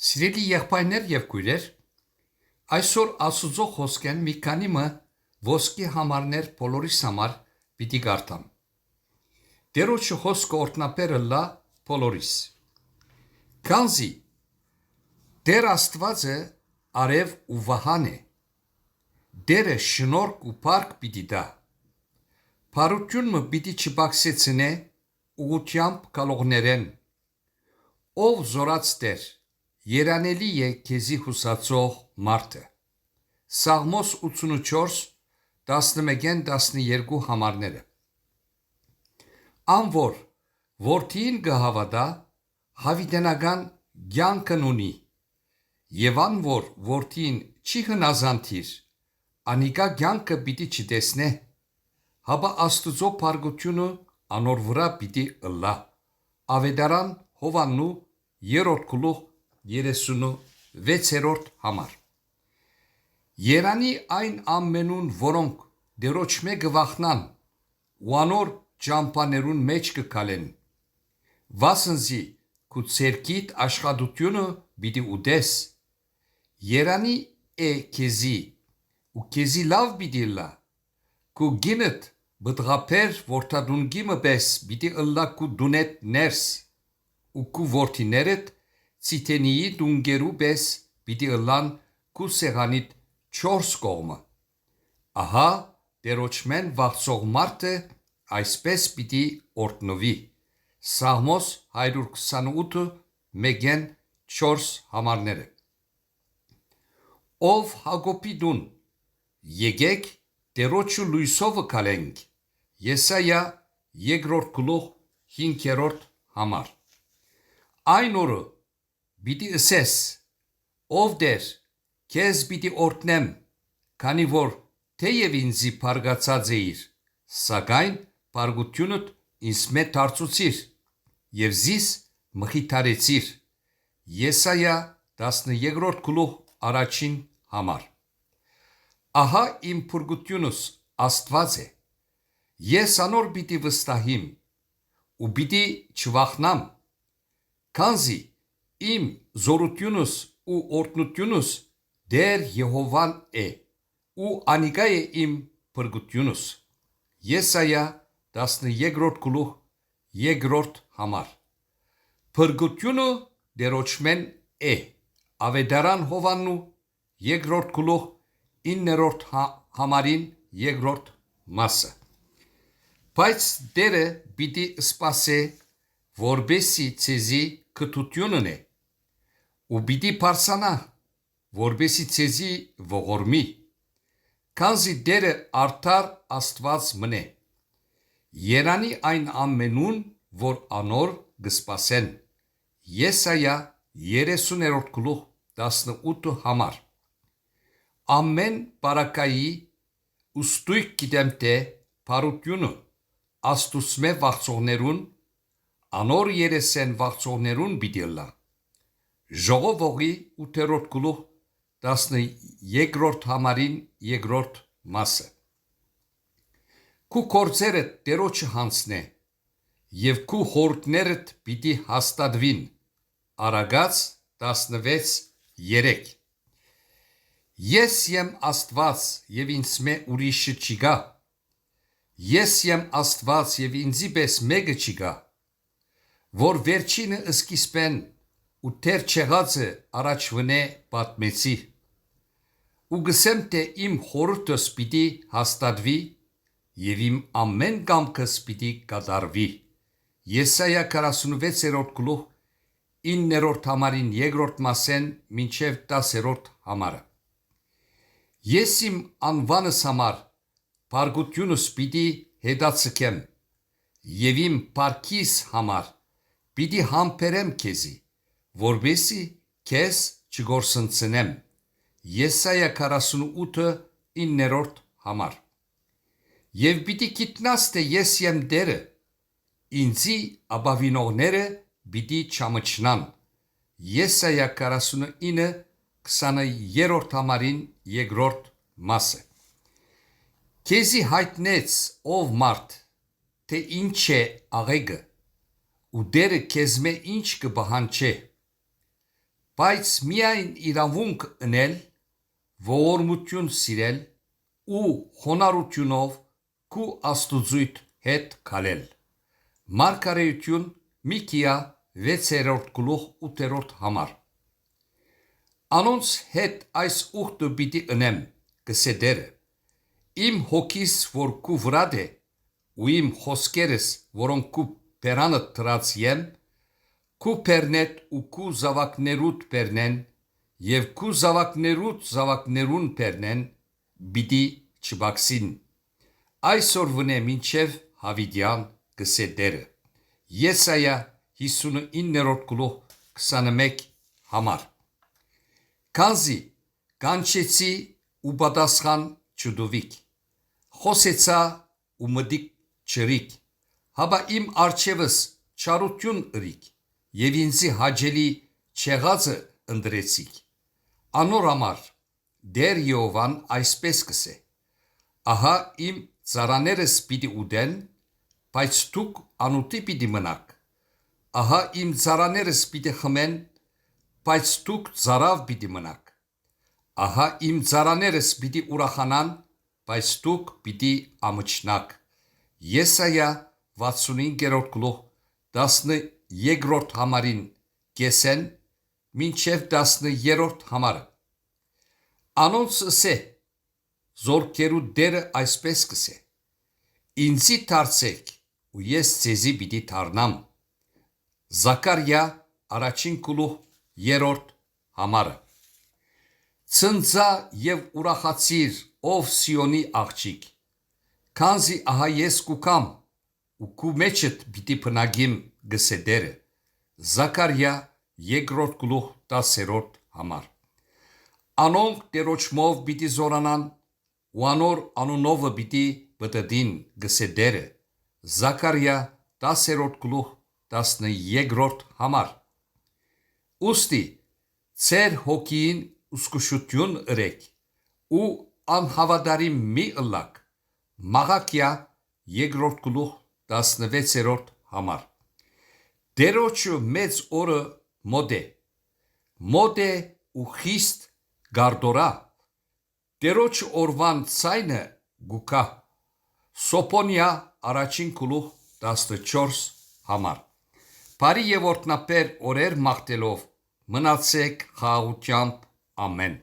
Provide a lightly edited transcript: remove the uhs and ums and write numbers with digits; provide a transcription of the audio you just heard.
Սիրելի եղբայրներ եւ քույրեր, այսօր Աստծո խոսքեն մի քանի մը ոսկի համարներ բոլորիս համար պիտի կարդամ։ Տերոջ խոսքը օրտնապերը լա բոլորիս։ Քանզի Տեր Աստվածը արև ու վահան է։ Դերը շնորհք ու փառք պիտի տա։ Փառությունը պիտի չբացեցնե ուղությամբ գալողներեն։ Ով զորած Տեր, երանելի է քեզի հուսացող մարդը։ Սաղմոս 84 11-12 համարները։ Անոր որդին կհավատա հավիտենական կյանքն ունի, եւ անոր որդին չի հնազանդիր, անիկա կյանքը պիտի չտեսնե, հապա Աստծո փառքությունը անոր վրա պիտի ըլլա։ Ավետարան Հովաննու 3:36 համար։ Երանի այն ամենուն, որոնք դերոճ մեկը վախնան, ու անոր ճամփաներուն մեջ կգալեն, վասնզի քու ցերկիտ աշխատությունը պիտի ուտես, երանի է քեզի, ու քեզի լավ պիտի լա, քու գինդ բդղապեր որդադունգի մպես պիտի ըլլա քու դունետ ներս, ու քու որդիներդ ցիտենիի դունգերու պես պիտի ըլլան քու սեղանիդ 4 կողմը։ Ահա դերոճմեն վախցող մարդը այսպես պիտի օրտնվի։ Սաղմոս 128:1-4 համարները։ Ով Հակոբի դուն, եկեք Տերոջը լույսովը կալենք։ Եսայա 2:5 համար։ Այն օրը պիտի ըսես, ով Տեր, քեզ պիտի օրտնեմ, քանի որ թեև ինձի փարգացած էիր, սակայն փարգությունդ ինձ մեծ դարձուցիր եւ զիս մխիթարեցիր։ Եսայա 13:1 համար։ Ահա իմ փրկությունս Աստված է։ Ես անոր պիտի վստահիմ ու պիտի չվախնամ, քանզի իմ զորությունս ու օրհնությունս Տեր Եհովան է, ու անիկա է իմ փրկությունս։ Եսայա 13:2 համար։ Փրկությունը դերոճմեն է։ Ավետարան Հովաննու 2:9 համարին 2 մասը։ Բայց Տերը պիտի սպասե, որբեսի ցեզի կթությունն է, ու պիտի փարսանա, որբեսի ցեզի ողորմի, քանզի Տերը արդար Աստված մնե։ Երանի այն ամենուն, որ անոր կսպասեն։ Եսայա 30:18 համար։ Ամեն բարակայի ուստույք գիտեմ թե փառությունը Աստուծմե վախցողներուն, անոր երեսեն վախցողներուն պիտի լա։ Ժողովողի 8:12 համարին 2 մասը։ Քու կործերդ Տերոջը հանցնե, եւ քու խորհուրդներդ պիտի հաստատվին։ Արագած 16:3։ Ես եմ Աստված եւ ինձ մե ուրիշը չի գա։ Ես եմ Աստված եւ ինձի պես մեկը չի գա, որ վերջինը սկիզբեն ու թեր չեղածը առաջվնե պատմեցի։ Ու գսեմ թե իմ խորհուրդս պիտի հաստատվի եւ իմ ամեն կամքս պիտի կատարվի։ Եսայա 46:9 համարին 2 մասեն մինչև 10 համարը։ Ես իմ անվանս համար փառքությունս պիտի հետացկեմ, եւ իմ փառքիս համար պիտի համբերեմ քեզի, որբեսի քեզ չգործընծնեմ։ Եսայա 48:9 համար։ Եվ պիտի գիտնաս թե ես եմ Տերը, ինձի ապավինողները պիտի չամչնան։ Եսայա 49:20 համարին 2 մասը։ Քեզի հայտնեց ով մարդ, թե ինչ է աղեգը, ու Տերը քեզմե ինչ կպահանջե։ բայց միայն իրավունք ընել, ողորմություն սիրել ու խոնարհությունով քու աստուծույթ հետ քալել։ Մարգարեություն Միքիա 6-րդ գլուխ 8-րդ համար։ Անոնց հետ այս ուխտը պիտի ընեմ, գսե Տերը, իմ հոգիս, որ քու վրադ է, ու իմ խոսքերս, որոնք քու բերանդ դրած եմ, քու բերնետ ու քու զավակներուդ բերնեն, եւ քու զավակներուդ զավակներուն բերնեն, պիտի չբաքսին։ Այսօր վնե մինչև Հավիդյան գսե Տերը։ Եսայա 59-րդ գլուխ 21 համար։ Քանզի կանչեցի ու պատասխան չդուվիք, խոսեցա ու մտիկ չրիք, հաբա իմ արջևս չարություն ըրիք, եւ ինձի հաջելի չեղածը ընտրեցիք։ Անոր համար Տեր Եհովան այսպես կսե. ահա իմ ծառաներս պիտի ուտեն, բայց դուք անուտի պիտի մնաք, ահա իմ ծառաներս պիտի խմեն, բայց դուք ծարավ պիտի մնաք, ահա իմ ծառաներս պիտի ուրախանան, բայց դուք պիտի ամչնաք։ Եսայա 65-րդ գլուխ 12-րդ համարին կեսեն մինչև 10-րդ համարը։ Անոնց ասե, զորքերու Տերը այսպես կսե. ինձի դարձեք ու ես ձեզի պիտի դառնամ։ Զաքարիա 1-ին գլուխ 3-րդ համարը։ Ցնծա եւ ուրախացիր, ով Սիոնի աղջիկ, քանզի ահա ես կուքամ ու քու մեջդ պիտի բնագիմ գսե Տերը։ Զաքարիա 2-րդ գլուխ 10-րդ համար։ Անոնք Տերոջմով պիտի զորանան ու անոր անունովը պիտի բտդին գսե Տերը։ Զաքարիա 10-րդ գլուխ 13-րդ համար։ Ուստի ծեր հոգին ուսկուշություն ըրեք ու անհավատարիմ մի ըլլակ։ Մաղաքիա 2-րդ գլուխ 16-րդ համար։ Տերոջը մեծ օրը մոտ է ու խիստ գարդորա։ Տերոջ օրվան ցայնը գուկա։ Սոփոնիա 1-ին գլուխ 14 համար։ Բարի եւ օրհնապեր օրեր մաղթելով մնացեք խաղաղությամբ, ամեն։